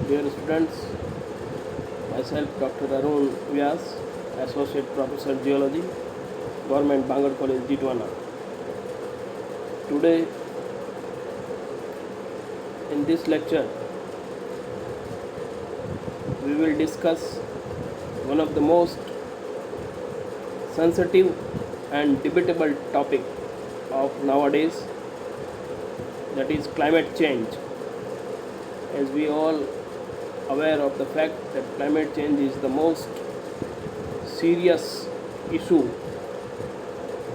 Dear students, myself Dr. Arun Vyas, Associate Professor Geology, Government Bangalore College, Ditwana. Today, in this lecture, we will discuss one of the most sensitive and debatable topic of nowadays, that is climate change. As we all aware of the fact that climate change is the most serious issue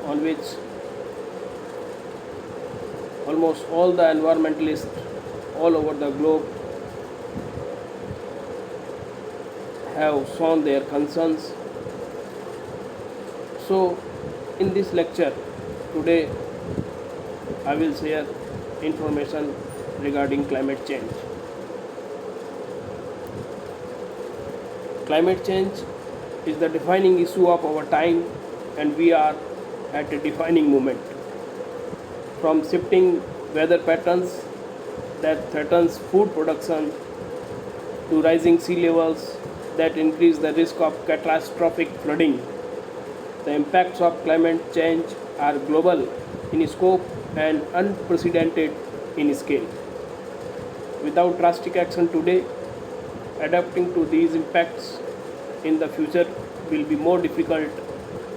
on which almost all the environmentalists all over the globe have shown their concerns. So, in this lecture today, I will share information regarding climate change. Climate change is the defining issue of our time, and we are at a defining moment. From shifting weather patterns that threatens food production to rising sea levels that increase the risk of catastrophic flooding, the impacts of climate change are global in scope and unprecedented in scale. Without drastic action today, adapting to these impacts in the future will be more difficult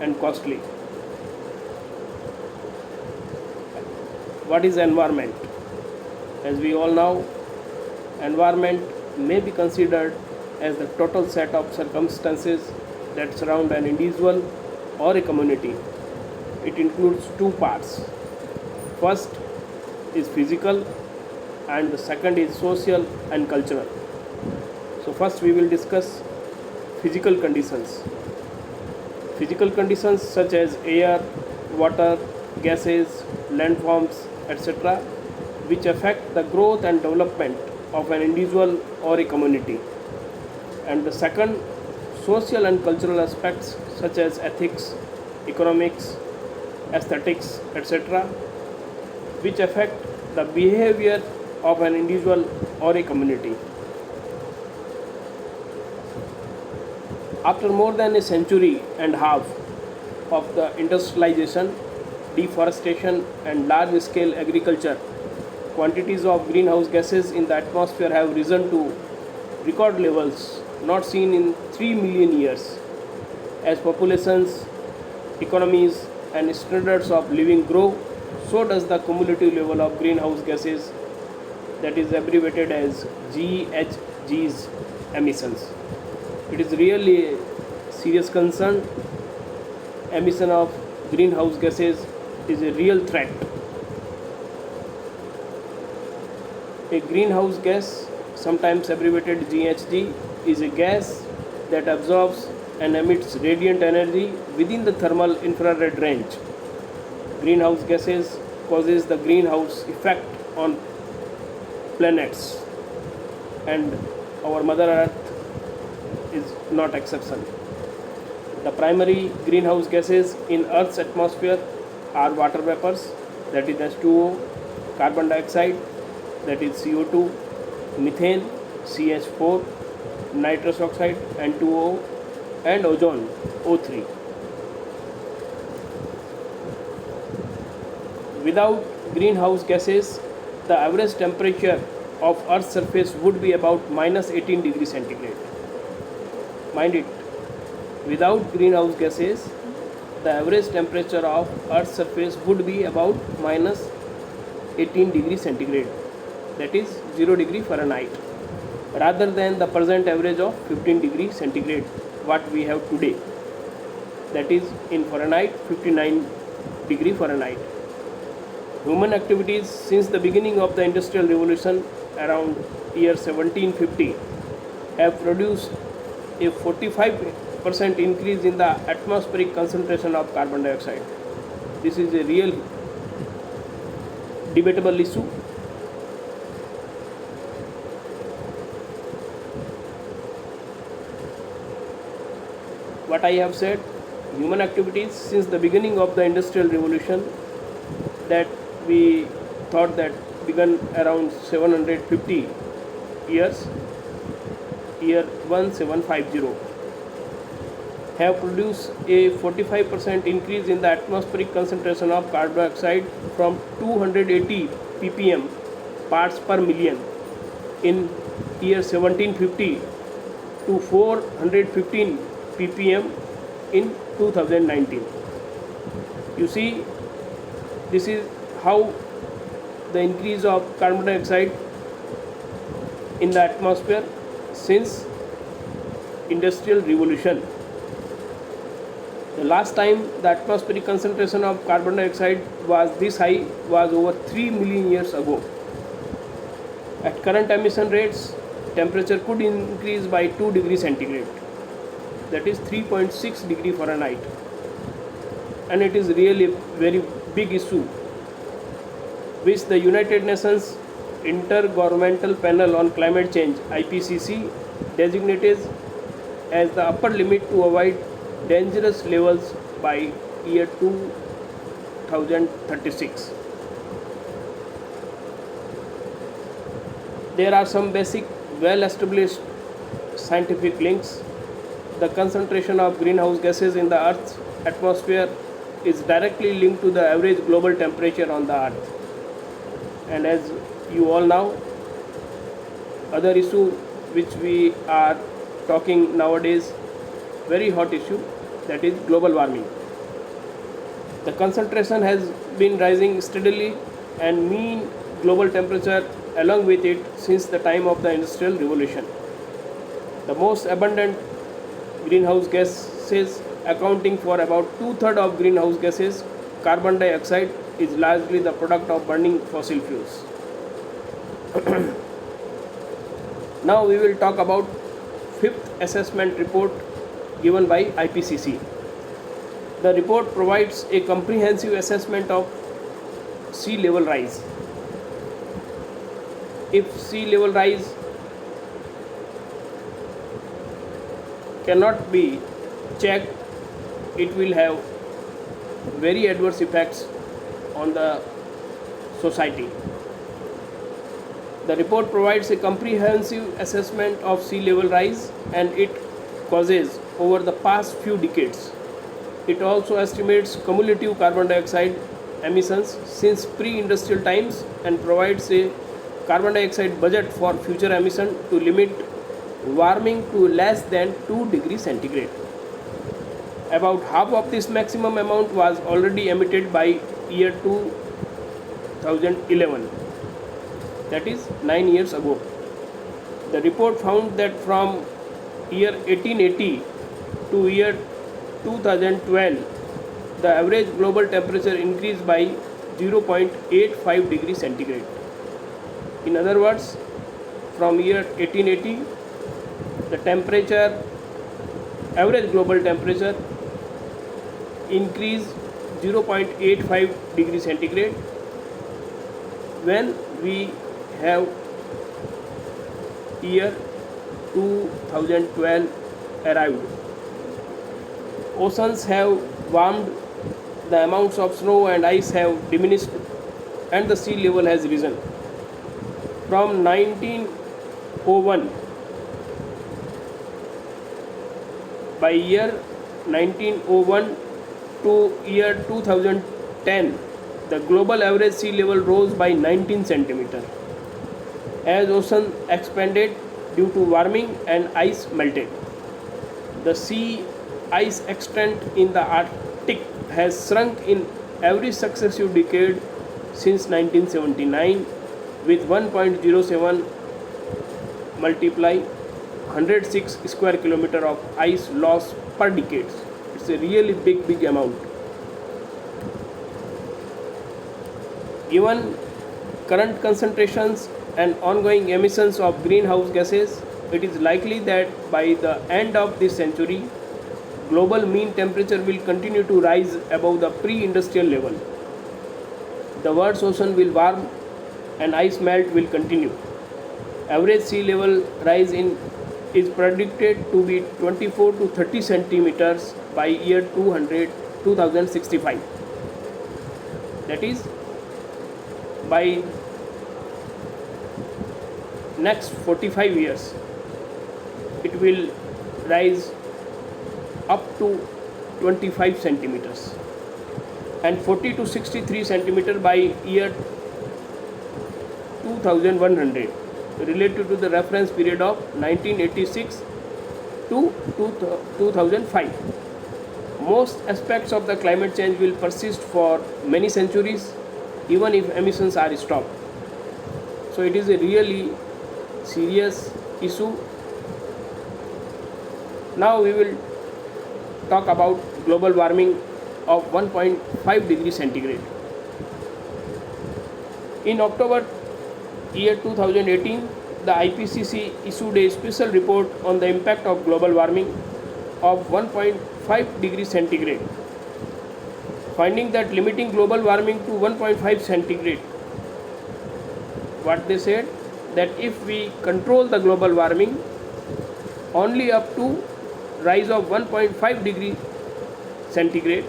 and costly. What is environment? As we all know, environment may be considered as the total set of circumstances that surround an individual or a community. It includes two parts. First is physical, and the second is social and cultural. So, first we will discuss physical conditions. Physical conditions such as air, water, gases, landforms, etc., which affect the growth and development of an individual or a community. And the second, social and cultural aspects such as ethics, economics, aesthetics, etc., which affect the behavior of an individual or a community. After more than a century and a half of the industrialization, deforestation, and large scale agriculture, quantities of greenhouse gases in the atmosphere have risen to record levels not seen in 3 million years. As populations, economies, and standards of living grow, so does the cumulative level of greenhouse gases, that is abbreviated as GHGs emissions. It is really a serious concern. Emission of greenhouse gases is a real threat. A greenhouse gas, sometimes abbreviated GHG, is a gas that absorbs and emits radiant energy within the thermal infrared range. Greenhouse gases causes the greenhouse effect on planets, and our Mother Earth is not exception. The primary greenhouse gases in Earth's atmosphere are water vapors, that is H2O, carbon dioxide, that is CO2, methane, CH4, nitrous oxide, N2O, and ozone, O3. Without greenhouse gases, the average temperature of Earth's surface would be about minus 18 degrees centigrade. Mind it, without greenhouse gases, the average temperature of Earth's surface would be about minus 18 degrees centigrade, that is 0 degree Fahrenheit, rather than the present average of 15 degrees centigrade what we have today, that is in Fahrenheit 59 degree Fahrenheit. Human activities since the beginning of the Industrial Revolution around year 1750 have produced a 45% increase in the atmospheric concentration of carbon dioxide. This is a real debatable issue. What I have said, human activities since the beginning of the Industrial Revolution, that we thought that began around 750 years, year 1750 have produced a 45% increase in the atmospheric concentration of carbon dioxide from 280 ppm parts per million in year 1750 to 415 ppm in 2019. You see, this is how the increase of carbon dioxide in the atmosphere since industrial revolution. The last time the atmospheric concentration of carbon dioxide was this high was over 3 million years ago. At current emission rates, temperature could increase by 2 degrees centigrade, that is 3.6 degree Fahrenheit, and it is really a very big issue which the United Nations Intergovernmental Panel on Climate Change IPCC designated as the upper limit to avoid dangerous levels by year 2036. There are some basic well established scientific links. The concentration of greenhouse gases in the Earth's atmosphere is directly linked to the average global temperature on the Earth. And as you all know, other issue which we are talking nowadays, very hot issue, that is global warming. The concentration has been rising steadily and mean global temperature along with it since the time of the Industrial Revolution. The most abundant greenhouse gases, accounting for about 2/3 of greenhouse gases, carbon dioxide is largely the product of burning fossil fuels. Now we will talk about fifth assessment report given by IPCC. The report provides a comprehensive assessment of sea level rise. If sea level rise cannot be checked, it will have very adverse effects on the society. The report provides a comprehensive assessment of sea level rise and its causes over the past few decades. It also estimates cumulative carbon dioxide emissions since pre-industrial times and provides a carbon dioxide budget for future emission to limit warming to less than 2 degrees centigrade. About half of this maximum amount was already emitted by year 2011, that is 9 years ago. The report found that from year 1880 to year 2012, the average global temperature increased by 0.85 degrees centigrade. In other words, from year 1880, the temperature, average global temperature increased 0.85 degrees centigrade when we have year 2012 arrived. Oceans have warmed, the amounts of snow and ice have diminished, and the sea level has risen. From 1901, by year 1901 to year 2010, the global average sea level rose by 19 centimeters as ocean expanded due to warming and ice melted. The sea ice extent in the Arctic has shrunk in every successive decade since 1979, with 1.07 multiply 106 square kilometer of ice loss per decade. It's a really big amount. Given current concentrations and ongoing emissions of greenhouse gases, it is likely that by the end of this century, global mean temperature will continue to rise above the pre-industrial level. The world's ocean will warm and ice melt will continue. Average sea level rise is predicted to be 24 to 30 centimeters by year 2065. That is, by next 45 years. it will rise up to 25 centimeters and 40 to 63 centimeter by year 2100, related to the reference period of 1986 to 2005. Most aspects of the climate change will persist for many centuries, even if emissions are stopped. So it is a really serious issue. Now we will talk about global warming of 1.5 degrees centigrade. In October year 2018, the IPCC issued a special report on the impact of global warming of 1.5 degrees centigrade, finding that limiting global warming to 1.5 centigrade, what they said, that if we control the global warming only up to rise of 1.5 degree centigrade,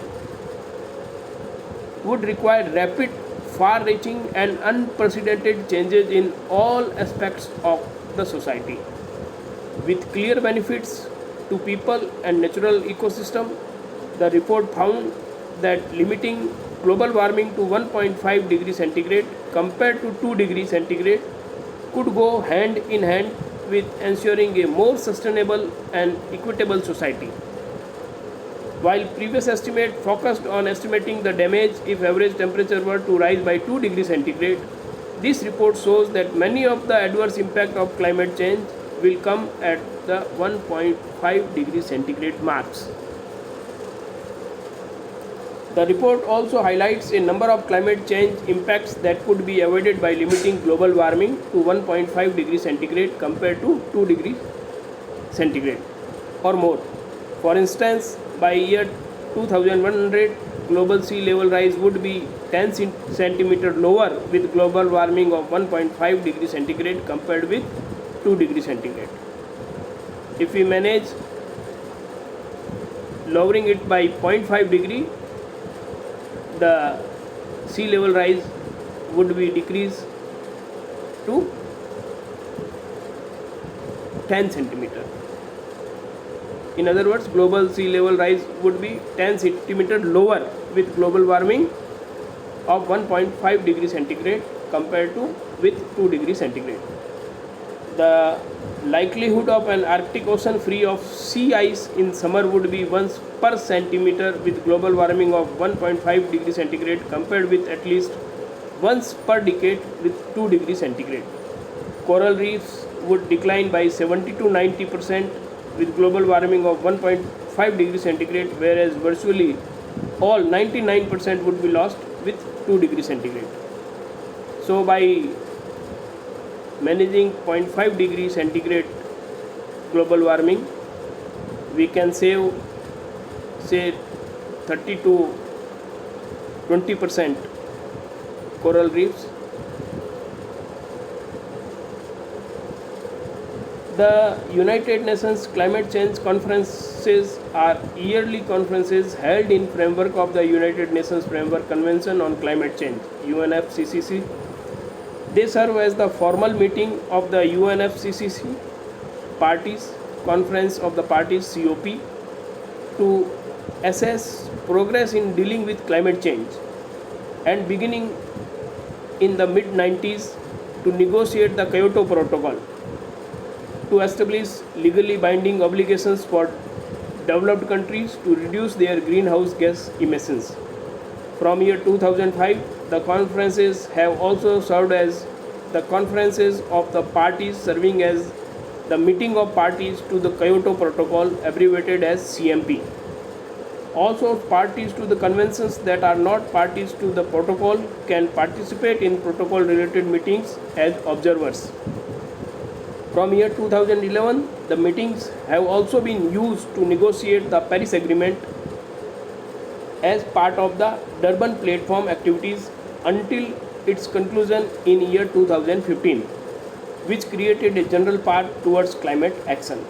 would require rapid, far-reaching and unprecedented changes in all aspects of the society, with clear benefits to people and natural ecosystem. The report found that limiting global warming to 1.5 degree centigrade compared to 2 degree centigrade could go hand in hand with ensuring a more sustainable and equitable society. While previous estimate focused on estimating the damage if average temperature were to rise by 2 degrees centigrade, this report shows that many of the adverse impact of climate change will come at the 1.5 degree centigrade marks. The report also highlights a number of climate change impacts that could be avoided by limiting global warming to 1.5 degrees centigrade compared to 2 degrees centigrade or more. For instance, by year 2100, global sea level rise would be 10 centimeter lower with global warming of 1.5 degrees centigrade compared with 2 degrees centigrade. If we manage lowering it by 0.5 degree, the sea level rise would be decreased to 10 centimeter. In other words, global sea level rise would be 10 centimeter lower with global warming of 1.5 degree centigrade compared to with 2 degree centigrade. The likelihood of an Arctic Ocean free of sea ice in summer would be once per centimeter with global warming of 1.5 degree centigrade compared with at least once per decade with 2 degree centigrade. Coral reefs would decline by 70 to 90% with global warming of 1.5 degree centigrade, whereas virtually all 99% would be lost with 2 degree centigrade. So by managing 0.5 degree centigrade global warming, we can save say 30 to 20% coral reefs. The United Nations Climate Change Conferences are yearly conferences held in framework of the United Nations Framework Convention on Climate Change, UNFCCC. They serve as the formal meeting of the UNFCCC parties, Conference of the Parties COP, to assess progress in dealing with climate change, and beginning in the mid-90s to negotiate the Kyoto Protocol to establish legally binding obligations for developed countries to reduce their greenhouse gas emissions. From year 2005, the conferences have also served as the conferences of the parties, serving as the meeting of parties to the Kyoto Protocol, abbreviated as CMP. Also, parties to the conventions that are not parties to the protocol can participate in protocol related meetings as observers. From year 2011, the meetings have also been used to negotiate the Paris Agreement as part of the Durban Platform activities until its conclusion in year 2015, which created a general path towards climate action.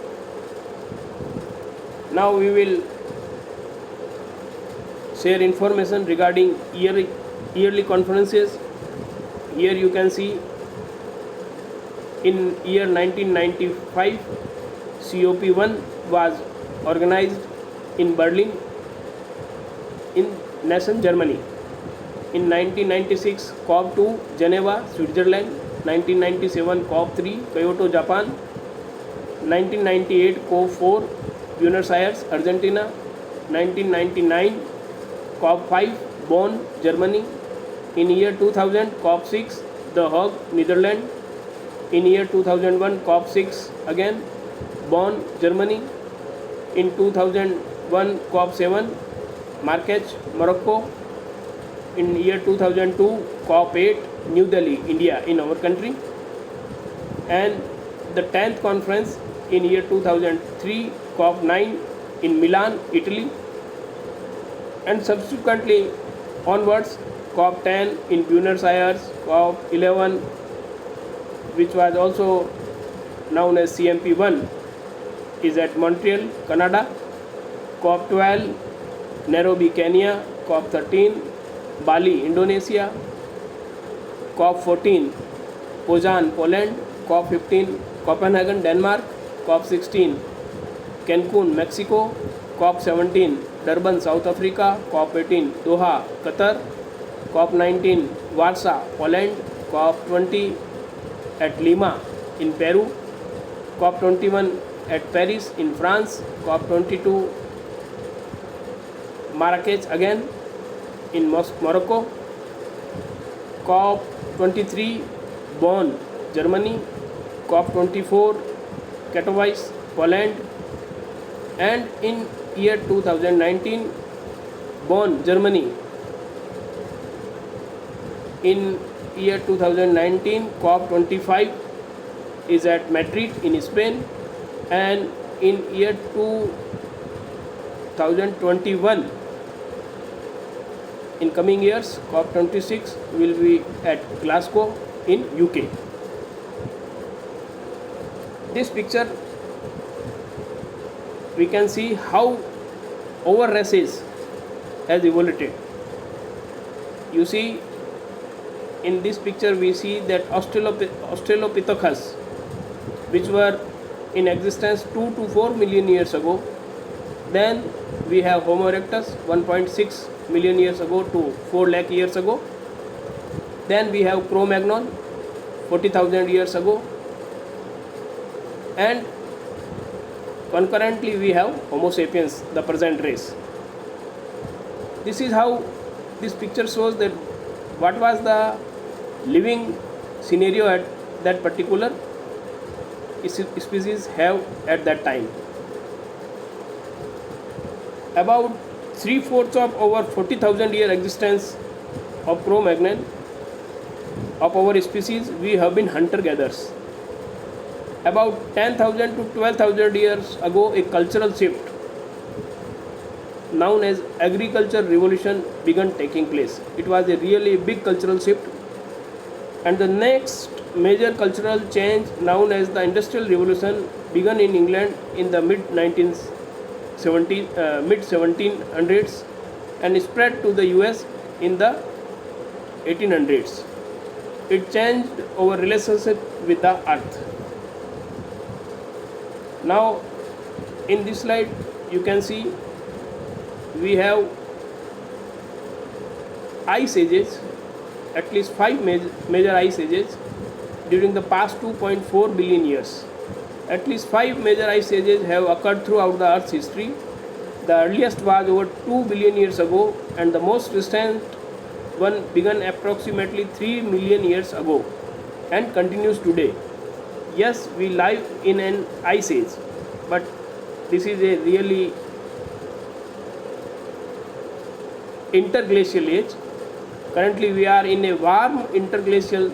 Now we will share information regarding yearly conferences. Here you can see in year 1995, COP1 was organized in Berlin in nation Germany. In 1996, COP2 Geneva, Switzerland. 1997, COP3 Kyoto, Japan. 1998, COP4 Buenos Aires, Argentina. 1999, COP5 Bonn, Germany. In year 2000, COP6 The Hague, Netherlands. In year 2001, COP6 again Bonn, Germany. In 2001, COP7 Marrakech, Morocco. In year 2002, COP8 New Delhi, India, in our country. And the 10th conference in year 2003, COP9 in Milan, Italy. And subsequently onwards, COP10 in Buenos Aires, COP11, which was also known as CMP1, is at Montreal, Canada. COP12 Nairobi, Kenya. COP13 Bali, Indonesia. COP14 Poznan, Poland. COP15 Copenhagen, Denmark. COP16 Cancun, Mexico. COP17 Durban, South Africa. COP18 Doha, Qatar. COP19 Warsaw, Poland. COP20 at Lima in Peru. COP21 at Paris in France. COP22 Marrakech again in Morocco. COP23 Bonn, Germany. COP24 Katowice, Poland. And in year 2019, Bonn, Germany. In year 2019, COP25 is at Madrid in Spain. And in year 2021, in coming years, COP26 will be at Glasgow in UK. This picture we can see how our races has evolved. You see, in this picture we see that Australopithecus, which were in existence 2 to 4 million years ago. Then we have Homo erectus 1.6 million years ago to 4 lakh years ago. Then we have Cro-Magnon 40,000 years ago. And concurrently we have Homo sapiens, the present race. This is how this picture shows that what was the living scenario at that particular species have at that time. About 3/4 of our 40,000 year existence of Cro-Magnon of our species, we have been hunter-gatherers. About 10,000 to 12,000 years ago, a cultural shift known as agriculture revolution began taking place. It was a really big cultural shift. And the next major cultural change, known as the Industrial Revolution, began in England in the mid 1700s and spread to the US in the 1800s. It changed our relationship with the earth. Now, in this slide, you can see we have ice ages, at least 5 major ice ages during the past 2.4 billion years. At least 5 major ice ages have occurred throughout the Earth's history. The earliest was over 2 billion years ago, and the most recent one began approximately 3 million years ago and continues today. Yes, we live in an ice age, but this is a really interglacial age. Currently we are in a warm interglacial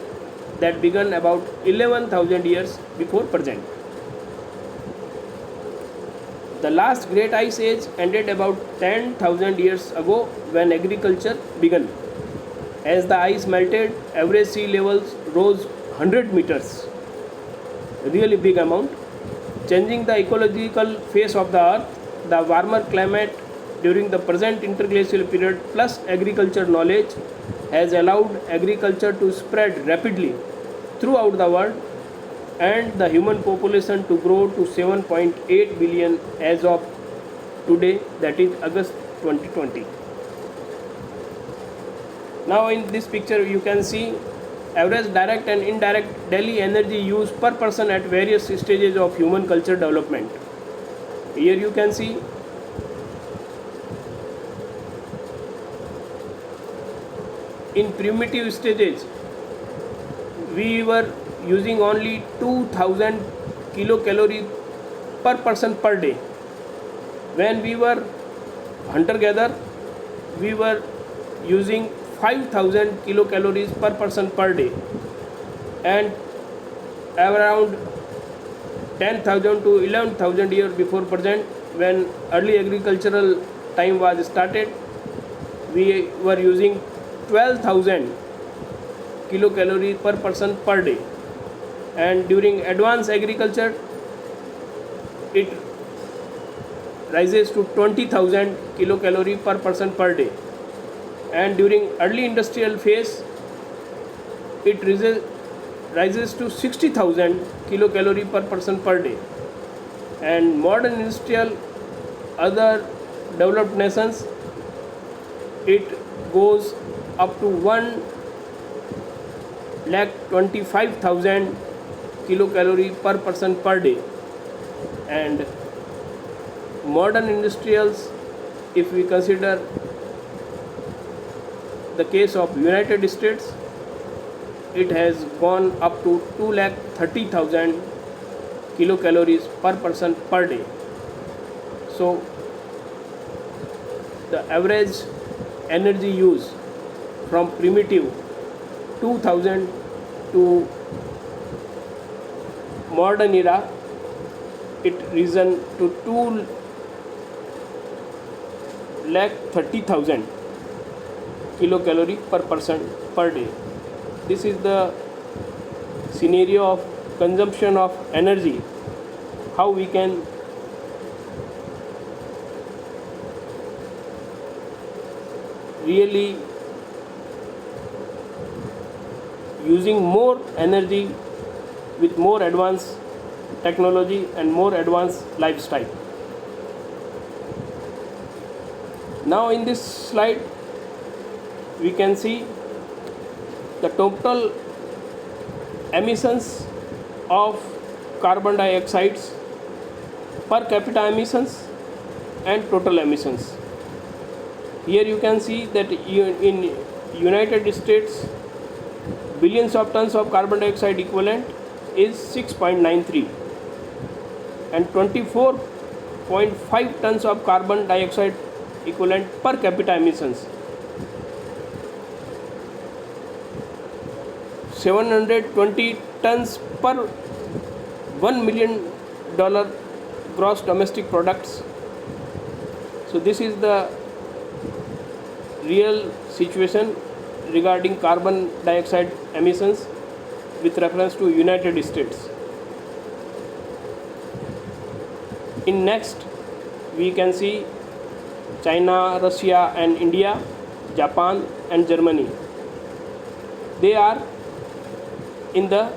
that began about 11,000 years before present. The last great ice age ended about 10,000 years ago when agriculture began. As the ice melted, average sea levels rose 100 meters, a really big amount, changing the ecological face of the earth. The warmer climate during the present interglacial period plus agriculture knowledge has allowed agriculture to spread rapidly throughout the world. and the human population to grow to 7.8 billion as of today, that is August 2020. Now in this picture you can see average direct and indirect daily energy use per person at various stages of human culture development. Here you can see in primitive stages we were using only 2000 kilocalorie per person per day. When we were hunter gatherer, we were using 5000 kilocalories per person per day, and around 10,000 to 11,000 years before present, when early agricultural time was started, we were using 12,000 kilocalories per person per day, and during advanced agriculture it rises to 20,000 kilocalories per person per day, and during early industrial phase it rises to 60,000 kilocalories per person per day, and modern industrial other developed nations it goes up to 1,25,000 kilocalories per person per day. And modern industrials, if we consider the case of United States, it has gone up to 2,30,000 kilocalories per person per day. So the average energy use from primitive 2000 to modern era, it risen to 2,30,000 kilocalorie per person per day. This is the scenario of consumption of energy, how we can really using more energy with more advanced technology and more advanced lifestyle. Now in this slide we can see the total emissions of carbon dioxide per capita emissions and total emissions. Here you can see that in United States billions of tons of carbon dioxide equivalent is 6.93 and 24.5 tons of carbon dioxide equivalent per capita emissions. 720 tons per $1 million gross domestic products. So this is the real situation regarding carbon dioxide emissions with reference to United States. In next we can see China, Russia and India, Japan and Germany. They are in the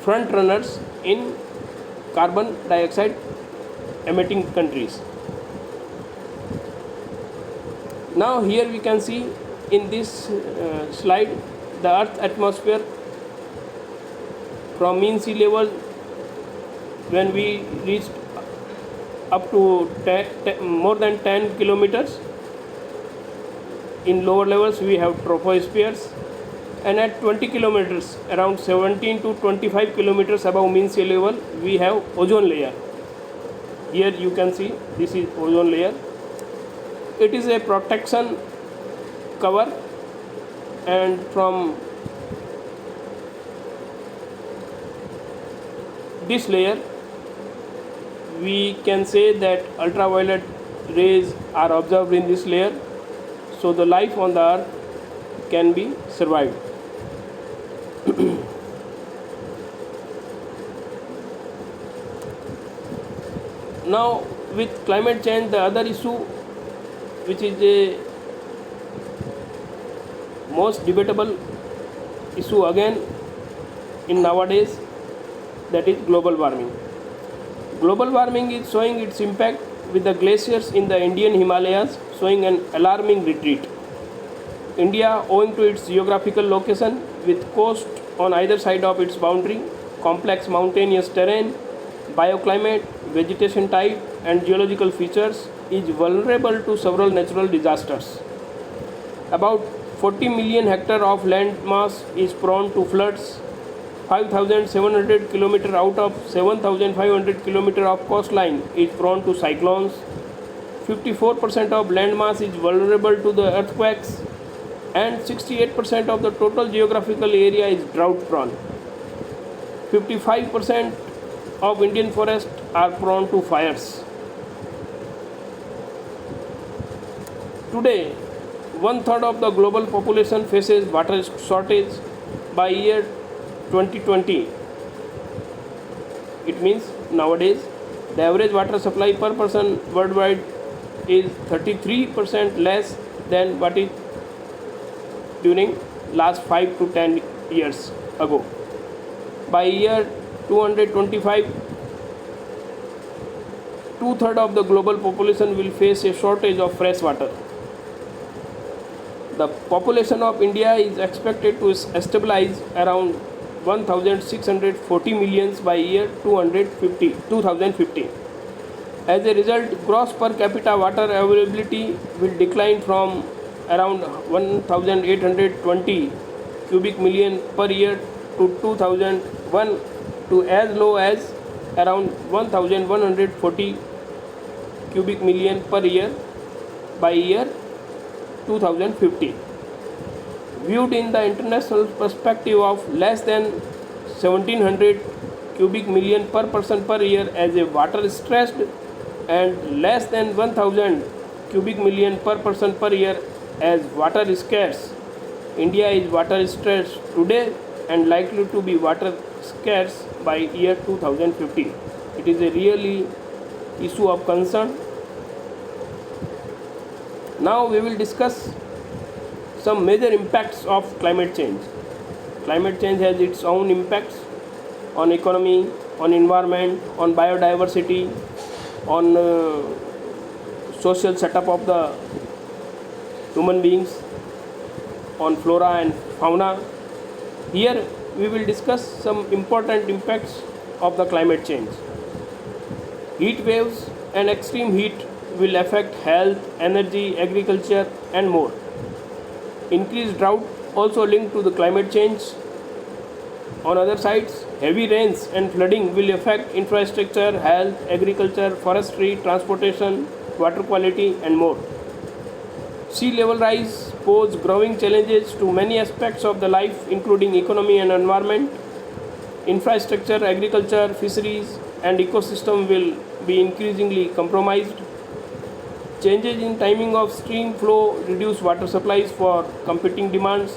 front runners in carbon dioxide emitting countries. Now here we can see in this slide the Earth atmosphere from mean sea level when we reached up to more than 10 kilometers. In lower levels we have tropospheres, and at 20 kilometers, around 17 to 25 kilometers above mean sea level, we have ozone layer. Here you can see this is ozone layer. It is a protection cover, and from this layer we can say that ultraviolet rays are observed in this layer, so the life on the earth can be survived. Now with climate change, the other issue which is a most debatable issue again in nowadays, that is global warming. Global warming is showing its impact with the glaciers in the Indian Himalayas showing an alarming retreat. India, owing to its geographical location with coast on either side of its boundary, complex mountainous terrain, bioclimate, vegetation type, and geological features, is vulnerable to several natural disasters. About 40 million hectare of land mass is prone to floods. 5,700 km out of 7,500 km of coastline is prone to cyclones. 54% of land mass is vulnerable to the earthquakes, and 68% of the total geographical area is drought prone. 55% of Indian forests are prone to fires. Today, one third of the global population faces water shortage by year 2020. It means nowadays the average water supply per person worldwide is 33% less than what it during last 5 to 10 years ago. By year 225, two-thirds of the global population will face a shortage of fresh water. The population of India is expected to stabilize around 1,640 millions by year 2050. As a result, gross per capita water availability will decline from around 1,820 cubic million per year to 2001 to as low as around 1,140 cubic million per year by year 2050. Viewed in the international perspective of less than 1,700 cubic million per person per year as a water stressed and less than 1,000 cubic million per person per year as water scarce. India is water stressed today and likely to be water scarce by year 2050. It is a really issue of concern. Now we will discuss some major impacts of climate change. Climate change has its own impacts on economy, on environment, on biodiversity, on social setup of the human beings, on flora and fauna. Here we will discuss some important impacts of the climate change. Heat waves and extreme heat will affect health, energy, agriculture and more. Increased drought also linked to the climate change. On other sides, heavy rains and flooding will affect infrastructure, health, agriculture, forestry, transportation, water quality and more. Sea level rise pose growing challenges to many aspects of the life including economy and environment. Infrastructure, agriculture, fisheries and ecosystem will be increasingly compromised. Changes in timing of stream flow reduce water supplies for competing demands.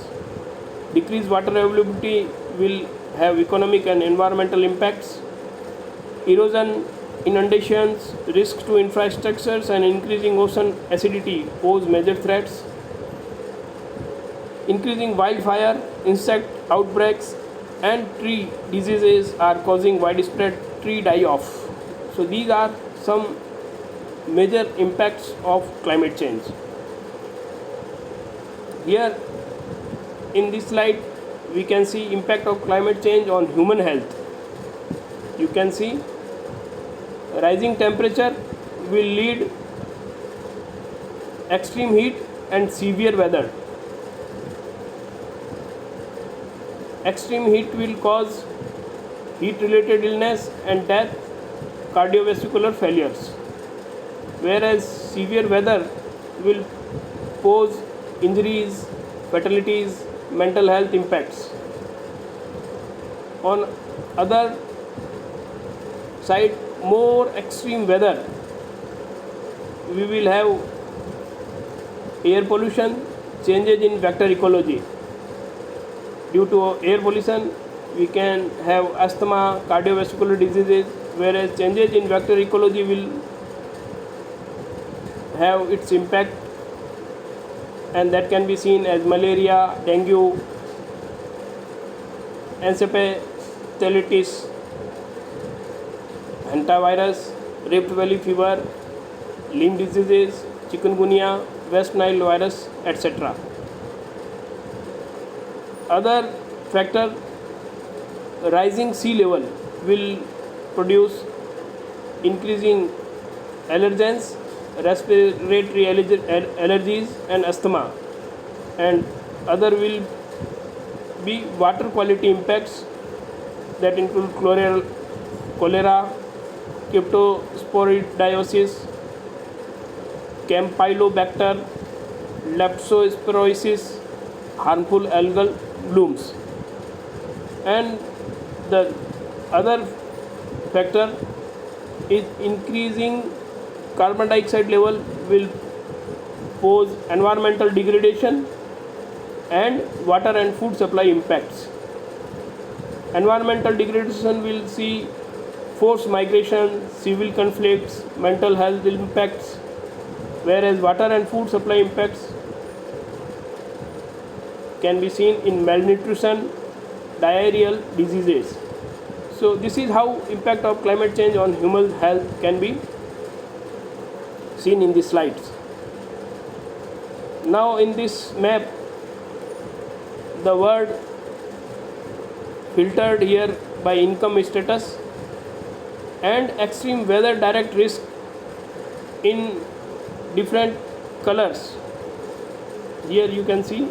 Decreased water availability will have economic and environmental impacts. Erosion, inundations, risks to infrastructures and increasing ocean acidity pose major threats. Increasing wildfire, insect outbreaks and tree diseases are causing widespread tree die-off. So these are some major impacts of climate change. Here in this slide we can see impact of climate change on human health. You can see rising temperature will lead extreme heat and severe weather. Extreme heat will cause heat related illness and death, cardiovascular failures, whereas severe weather will pose injuries, fatalities, mental health impacts. On other side, more extreme weather, we will have air pollution, changes in vector ecology. Due to air pollution, we can have asthma, cardiovascular diseases, whereas changes in vector ecology will have its impact, and that can be seen as malaria, dengue, erysipelas, hantavirus, Rift Valley fever, Lyme diseases, chikungunya, West Nile virus, etc. Other factor, rising sea level will produce increasing allergens, respiratory allergies and asthma, and other will be water quality impacts that include cholera, cryptosporidiosis, Campylobacter, leptospirosis, harmful algal blooms. And the other factor is increasing carbon dioxide level will pose environmental degradation and water and food supply impacts. Environmental degradation will see forced migration, civil conflicts, mental health impacts, whereas water and food supply impacts can be seen in malnutrition, diarrheal diseases. So this is how impact of climate change on human health can be seen in the slides. Now in this map, the word filtered here by income status and extreme weather direct risk in different colors. Here you can see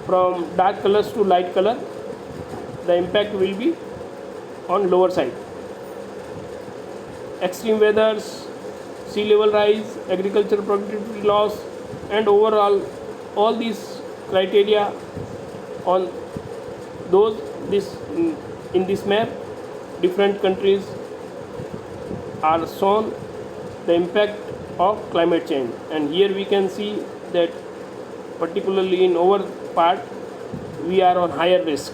from dark colors to light color, the impact will be on lower side. Extreme weathers, sea level rise, agricultural productivity loss, and overall all these criteria on those in this map, different countries are shown the impact of climate change. And here we can see that particularly in our part we are on higher risk.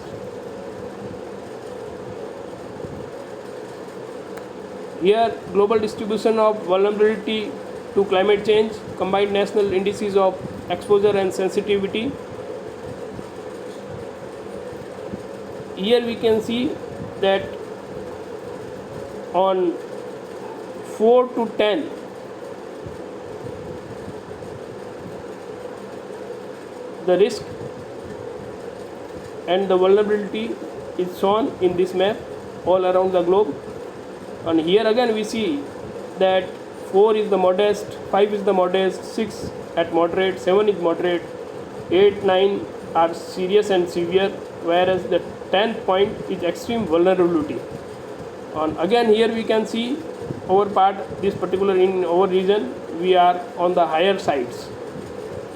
Here global distribution of vulnerability to climate change, combined national indices of exposure and sensitivity. Here we can see that on 4 to 10, the risk and the vulnerability is shown in this map all around the globe. And here again we see that 4 is the modest, 5 is the modest, 6 at moderate, 7 is moderate, 8, 9 are serious and severe, whereas the 10th point is extreme vulnerability. And again here we can see our part, this particular in our region, we are on the higher sides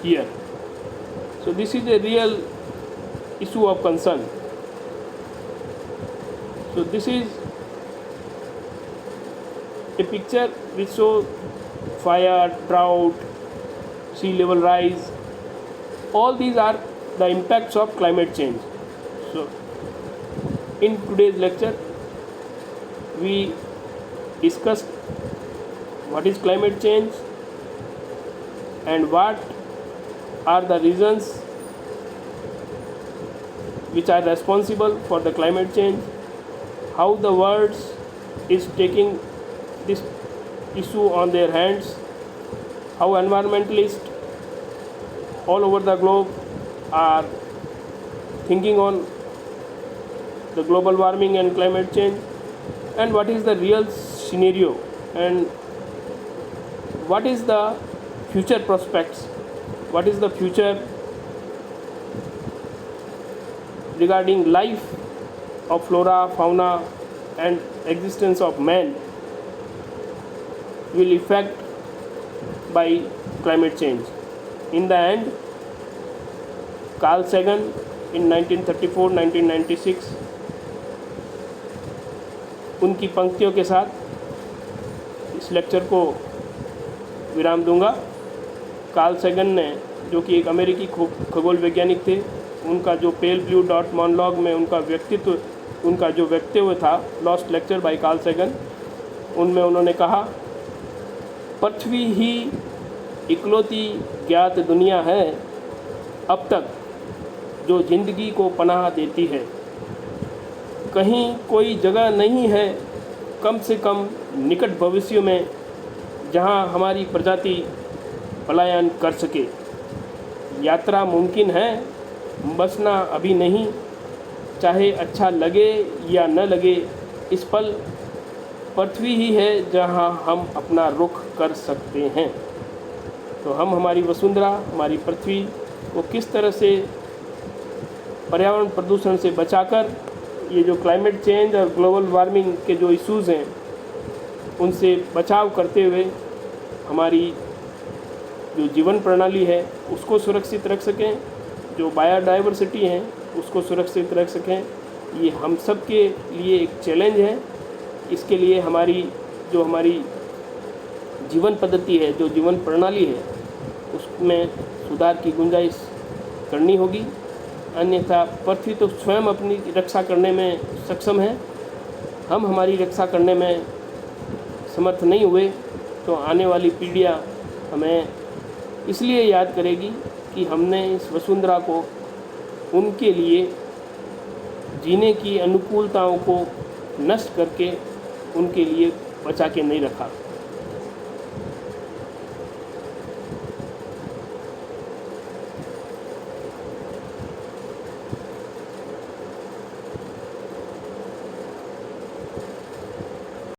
here. So this is a real issue of concern. So this is a picture which shows fire, drought, sea level rise. All these are the impacts of climate change. So in today's lecture we discussed what is climate change and what are the reasons which are responsible for the climate change, how the world is taking this issue on their hands, how environmentalists all over the globe are thinking on the global warming and climate change, and what is the real scenario and what is the future prospects, what is the future regarding life of flora, fauna and existence of man will affect by climate change. In the end, Carl Sagan in 1934-1996 उनकी पंक्तियों के साथ इस lecture को विराम दूंगा। Karl Sagan ने, जो कि एक अमेरिकी खगोल वैज्ञानिक थे, उनका जो पेल ब्लू डॉट मोनोलॉग में उनका जो वक्तव्य था, lost lecture by Carl Sagan, उनमें उन्होंने कहा, पृथ्वी ही इकलौती ज्ञात दुनिया है अब तक जो जिंदगी को पनाह देती है। कहीं कोई जगह नहीं है, कम से कम निकट भविष्य में, जहां हमारी प्रजाति पलायन कर सके। यात्रा मुमकिन है, बसना अभी नहीं। चाहे अच्छा लगे या न लगे, इस पल पृथ्वी ही है जहां हम अपना रुख कर सकते हैं। तो हम हमारी वसुंधरा, हमारी पृथ्वी को किस तरह से पर्यावरण प्रदूषण से बचाकर, ये जो क्लाइमेट चेंज और ग्लोबल वार्मिंग के जो इश्यूज़ हैं उनसे बचाव करते हुए हमारी जो जीवन प्रणाली है उसको सुरक्षित रख सकें, जो बायोडाइवर्सिटी है उसको सुरक्षित रख सकें, ये हम सब के लिए एक चैलेंज है। इसके लिए हमारी जीवन पद्धति है, जो जीवन प्रणाली है, उसमें सुधार की गुंजाइश करनी होगी। अन्यथा पृथ्वी तो स्वयं अपनी रक्षा करने में सक्षम है, हम हमारी रक्षा करने में समर्थ नहीं हुए तो आने वाली पीढ़ियाँ हमें इसलिए याद करेगी कि हमने इस वसुंधरा को उनके लिए जीने की अनुकूलताओं को नष्ट करके उनके लिए बचा के नहीं रखा।